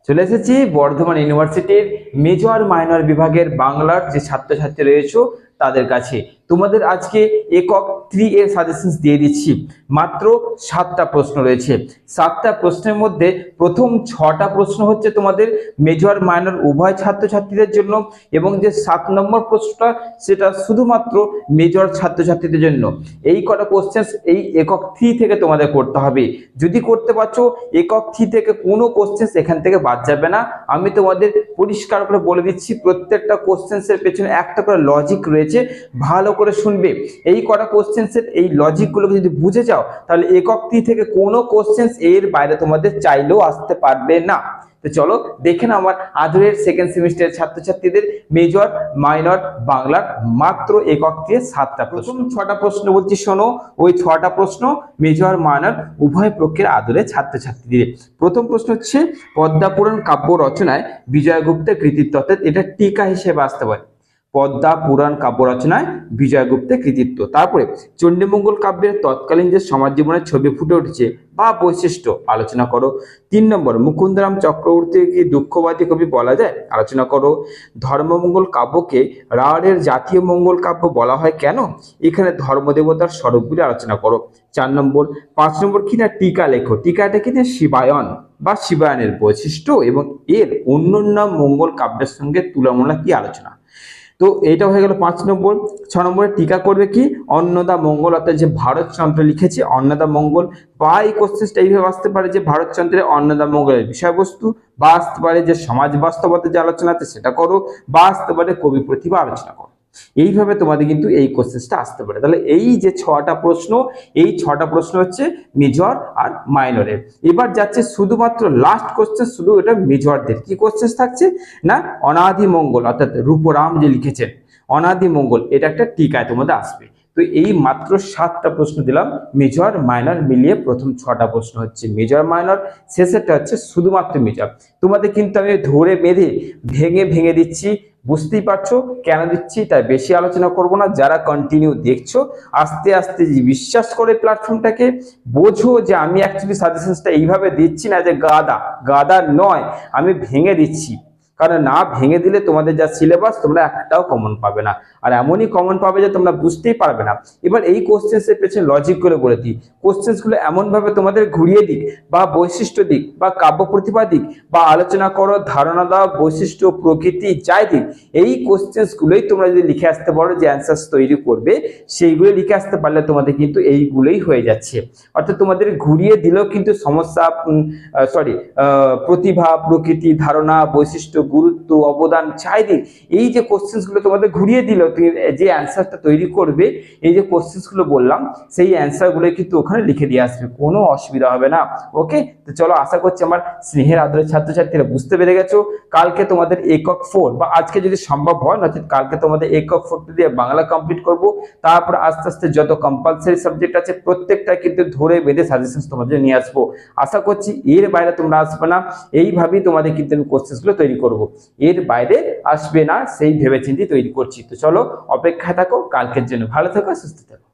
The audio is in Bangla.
চলে এসেছি বর্ধমান ইউনিভার্সিটির মেজর মাইনর বিভাগের বাংলার যে ছাত্রছাত্রী রয়েছে তাদের কাছে তোমাদের আজকে একক 3 এর সাজেশনস দিয়ে দিচ্ছি। মাত্র 7টা প্রশ্ন রয়েছে। 7টা প্রশ্নের মধ্যে প্রথম 6টা প্রশ্ন হচ্ছে তোমাদের মেজর মাইনর উভয় ছাত্রছাত্রীদের জন্য, এবং যে 7 নম্বর প্রশ্নটা সেটা শুধুমাত্র মেজর ছাত্রছাত্রীদের জন্য। এই কটা কোশ্চেন এই একক 3 থেকে তোমাদের করতে হবে। যদি করতে পারছো একক 3 থেকে কোনো কোশ্চেন এখান থেকে বাদ যাবে না। আমি তোমাদের পরিষ্কার করে বলে দিচ্ছি, প্রত্যেকটা কোশ্চেন্সের পেছনে একটা করে লজিক রয়েছে, ভালো করে শুনবে। এই কটা কোশ্চেন্সের এই লজিকগুলোকে যদি বুঝে যাও তাহলে একক 3 থেকে কোনো কোশ্চেন্স এর বাইরে তোমাদের চাইলেও আসতে পারবে না। তো চলো দেখে নাও আমার আদরের সেকেন্ড সেমিস্টারের ছাত্রছাত্রীদের মেজর মাইনর বাংলার মাত্র একক দিয়ে 7টা প্রশ্ন। 6টা প্রশ্ন বলছি শোনো, ওই 6টা প্রশ্ন মেজর মাইনর উভয় পক্ষের আদরের ছাত্রছাত্রীদের। প্রথম প্রশ্ন হচ্ছে পদ্মাপুরাণ কাব্য রচনায় বিজয়গুপ্তের কৃতিত্ব, অর্থাৎ এটা টিকা হিসেবে আসতে পারে। পদ্মা পুরাণ কাব্য রচনায় বিজয়গুপ্তের কৃতিত্ব। তারপরে চণ্ডীমঙ্গল কাব্যের তৎকালীন যে সমাজ জীবনের ছবি ফুটে উঠেছে বা বৈশিষ্ট্য আলোচনা করো। 3 নম্বর মুকুন্দরাম চক্রবর্তীকে কি দুঃখবাদী কবি বলা যায়, আলোচনা করো। ধর্মমঙ্গল কাব্যকে রাঢ়ের জাতীয় মঙ্গল কাব্য বলা হয় কেন, এখানে ধর্মদেবতার স্বরূপগুলি আলোচনা করো। 4 নম্বর 5 নম্বর কি না টিকা লেখো। টিকাটা কি না শিবায়ন বা শিবায়নের বৈশিষ্ট্য এবং এর অন্যান্য মঙ্গল কাব্যের সঙ্গে তুলনামূলক কি আলোচনা। তো এটা হয়ে গেল 5 নম্বর। 6 নম্বরে টিকা করবে কি অন্নদা মঙ্গল, অর্থাৎ যে ভারতচন্দ্র লিখেছে অন্নদা মঙ্গল, বা এই কোশ্চেনটা এইভাবে আসতে পারে যে ভারতচন্দ্রের অন্নদা মঙ্গলের বিষয়বস্তু, বা আসতে পারে যে সমাজ বাস্তবতা যে আলোচনা আছে সেটা করো, বা আসতে পারে কবি প্রতিভা আলোচনা করো। এইভাবে তোমাদের কিন্তু এই কোশ্চেনটা আসতে পারে। তাহলে এই যে 6টা প্রশ্ন, এই 6টা প্রশ্ন হচ্ছে মেজর আর মাইনরের। এবার যাচ্ছে শুধুমাত্র লাস্ট কোশ্চেন, শুধু এটা মেজরদের। কি কোশ্চেন থাকছে না অনাদি মঙ্গল, অর্থাৎ রূপরাম যে লিখেছেন অনাদি মঙ্গল, এটা একটা টিকায় তোমাদের আসবে। তো এই মাত্র 7টা প্রশ্ন দিলাম, মেজর মাইনর মিলিয়ে প্রথম 6টা প্রশ্ন হচ্ছে মেজর মাইনর, শেষেরটা হচ্ছে শুধুমাত্র মেজর। তোমাদের কিন্তু আমি ধরে বেঁধে ভেঙে ভেঙে দিচ্ছি, বুঝতেই পারছো কেন দিচ্ছি, তাই বেশি আলোচনা করব না। যারা কন্টিনিউ দেখছো আস্তে আস্তে বিশ্বাস করে প্ল্যাটফর্মটাকে বোঝো যে আমি অ্যাকচুয়ালি সাজেশনসটা এইভাবে দিচ্ছি না যে গাদা নয়, আমি ভেঙে দিচ্ছি। কারণ না ভেঙে দিলে তোমাদের যা সিলেবাস তোমরা একটাও কমন পাবে না, আর এমনই কমন পাবে যে তোমরা বুঝতেই পারবে না। এবার এই কোশ্চেন্সের পেছনে লজিক করে বলে দিই, কোশ্চেন্সগুলো এমনভাবে তোমাদের ঘুরিয়ে দিক বা বৈশিষ্ট্য দিক বা কাব্য প্রতিভা দিক বা আলোচনা করো ধারণা দাও বৈশিষ্ট্য প্রকৃতি যাই দিক, এই কোশ্চেন্সগুলোই তোমরা যদি লিখে আসতে পারো যে অ্যান্সার তৈরি করবে, সেইগুলো লিখে আসতে পারলে তোমাদের কিন্তু এইগুলোই হয়ে যাচ্ছে। অর্থাৎ তোমাদের ঘুরিয়ে দিলেও কিন্তু সমস্যা প্রতিভা প্রকৃতি ধারণা বৈশিষ্ট্য গুরুত্ব অবদান চাইদিক, এই যে কোশ্চেন্সগুলো তোমাদের ঘুরিয়ে দিল, তুমি যে অ্যান্সারটা তৈরি করবে এই যে কোশ্চেন্সগুলো বললাম সেই অ্যান্সারগুলো কিন্তু ওখানে লিখে দিয়ে আসবে, কোনো অসুবিধা হবে না। ওকে, তো চলো আশা করছি আমার স্নেহের আদরের ছাত্রছাত্রীরা বুঝতে পেরে গেছো। কালকে তোমাদের একক 4 বা আজকে যদি সম্ভব হয় নচেত কালকে তোমাদের একক 4 দিয়ে বাংলা কমপ্লিট করব। তারপর আস্তে আস্তে যত কম্পালসারি সাবজেক্ট আছে প্রত্যেকটা কিন্তু ধরে বেঁধে সাজেশন তোমাদের নিয়ে আসবো। আশা করছি এর বাইরে তোমরা আসবে না, এইভাবেই তোমাদের কিন্তু আমি কোশ্চেনগুলো তৈরি করব, এর বাইরে আসবে না সেই ভেবেচিন্তে তৈরি করছি। তো চলো অপেক্ষায় থাকো কালকের জন্য, ভালো থাকো সুস্থ থাকো।